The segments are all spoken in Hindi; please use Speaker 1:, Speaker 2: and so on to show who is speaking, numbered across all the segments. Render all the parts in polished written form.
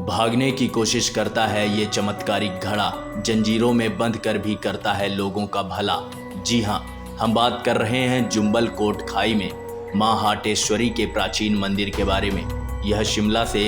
Speaker 1: भागने की कोशिश करता है ये चमत्कारिक घड़ा, जंजीरों में बंध कर भी करता है लोगों का भला। जी हाँ, हम बात कर रहे हैं जुम्बल कोट खाई में मां हाटेश्वरी के प्राचीन मंदिर के बारे में। यह शिमला से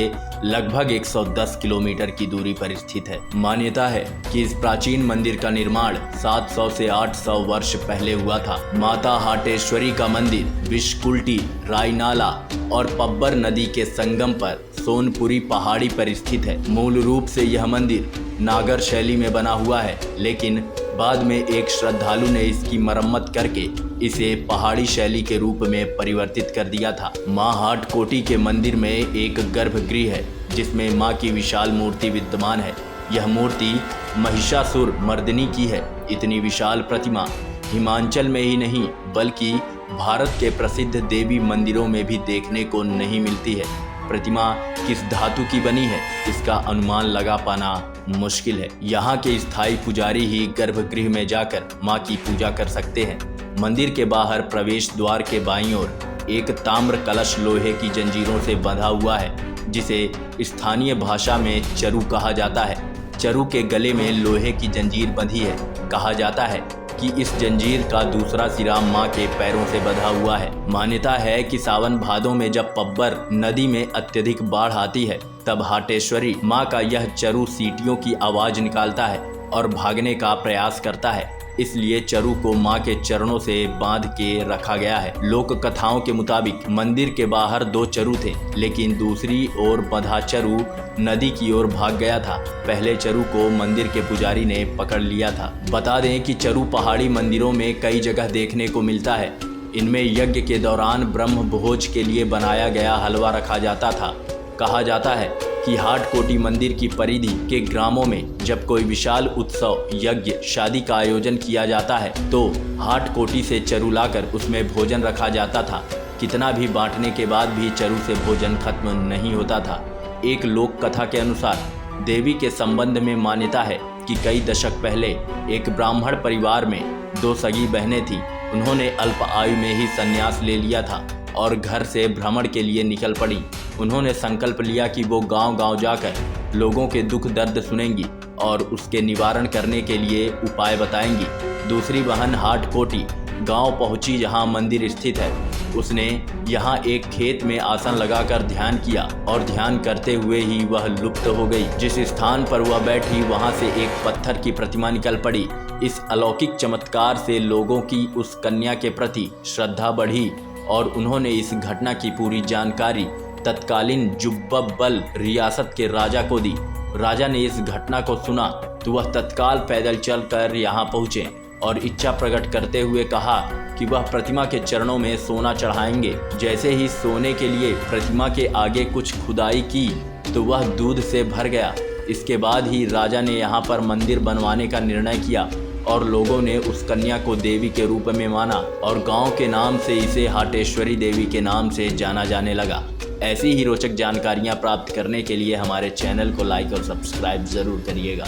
Speaker 1: लगभग 110 किलोमीटर की दूरी पर स्थित है। मान्यता है कि इस प्राचीन मंदिर का निर्माण 700 से 800 वर्ष पहले हुआ था। माता हाटेश्वरी का मंदिर विशकुल्टी, रायनाला और पब्बर नदी के संगम पर सोनपुरी पहाड़ी पर स्थित है। मूल रूप से यह मंदिर नागर शैली में बना हुआ है, लेकिन बाद में एक श्रद्धालु ने इसकी मरम्मत करके इसे पहाड़ी शैली के रूप में परिवर्तित कर दिया था। मां हाटकोटी के मंदिर में एक गर्भगृह है जिसमें मां की विशाल मूर्ति विद्यमान है। यह मूर्ति महिषासुर मर्दिनी की है। इतनी विशाल प्रतिमा हिमाचल में ही नहीं बल्कि भारत के प्रसिद्ध देवी मंदिरों में भी देखने को नहीं मिलती है। प्रतिमा किस धातु की बनी है इसका अनुमान लगा पाना मुश्किल है। यहाँ के स्थायी पुजारी ही गर्भगृह में जाकर मां की पूजा कर सकते हैं। मंदिर के बाहर प्रवेश द्वार के बाईं ओर एक ताम्र कलश लोहे की जंजीरों से बंधा हुआ है, जिसे स्थानीय भाषा में चरु कहा जाता है। चरु के गले में लोहे की जंजीर बंधी है। कहा जाता है कि इस जंजीर का दूसरा सिरा मां के पैरों से बंधा हुआ है। मान्यता है कि सावन भादों में जब पब्बर नदी में अत्यधिक बाढ़ आती है, तब हाटेश्वरी मां का यह चरु सीटियों की आवाज निकालता है और भागने का प्रयास करता है। इसलिए चरु को मां के चरणों से बांध के रखा गया है। लोक कथाओं के मुताबिक मंदिर के बाहर 2 चरु थे, लेकिन दूसरी ओर बंधा चरु नदी की ओर भाग गया था। पहले चरु को मंदिर के पुजारी ने पकड़ लिया था। बता दें कि चरु पहाड़ी मंदिरों में कई जगह देखने को मिलता है। इनमें यज्ञ के दौरान ब्रह्म भोज के लिए बनाया गया हलवा रखा जाता था। कहा जाता है कि हाटकोटी मंदिर की परिधि के ग्रामों में जब कोई विशाल उत्सव, यज्ञ, शादी का आयोजन किया जाता है तो हाटकोटी से चरु लाकर उसमें भोजन रखा जाता था। कितना भी बांटने के बाद भी चरु से भोजन खत्म नहीं होता था। एक लोक कथा के अनुसार देवी के संबंध में मान्यता है कि कई दशक पहले एक ब्राह्मण परिवार में 2 सगी बहनें थीं। उन्होंने अल्प आयु में ही संन्यास ले लिया था और घर से भ्रमण के लिए निकल पड़ी। उन्होंने संकल्प लिया कि वो गांव-गांव जाकर लोगों के दुख दर्द सुनेंगी और उसके निवारण करने के लिए उपाय बताएंगी। दूसरी बहन हाटकोटी गांव पहुंची जहां मंदिर स्थित है। उसने यहां एक खेत में आसन लगाकर ध्यान किया और ध्यान करते हुए ही वह लुप्त हो गई। जिस स्थान पर वह बैठी वहां से एक पत्थर की प्रतिमा निकल पड़ी। इस अलौकिक चमत्कार से लोगों की उस कन्या के प्रति श्रद्धा बढ़ी और उन्होंने इस घटना की पूरी जानकारी तत्कालीन जुब्बल रियासत के राजा को दी। राजा ने इस घटना को सुना तो वह तत्काल पैदल चलकर यहाँ पहुँचे और इच्छा प्रकट करते हुए कहा कि वह प्रतिमा के चरणों में सोना चढ़ाएंगे। जैसे ही सोने के लिए प्रतिमा के आगे कुछ खुदाई की तो वह दूध से भर गया। इसके बाद ही राजा ने यहाँ पर मंदिर बनवाने का निर्णय किया और लोगों ने उस कन्या को देवी के रूप में माना और गांव के नाम से इसे हाटेश्वरी देवी के नाम से जाना जाने लगा। ऐसी ही रोचक जानकारियां प्राप्त करने के लिए हमारे चैनल को लाइक और सब्सक्राइब ज़रूर करिएगा।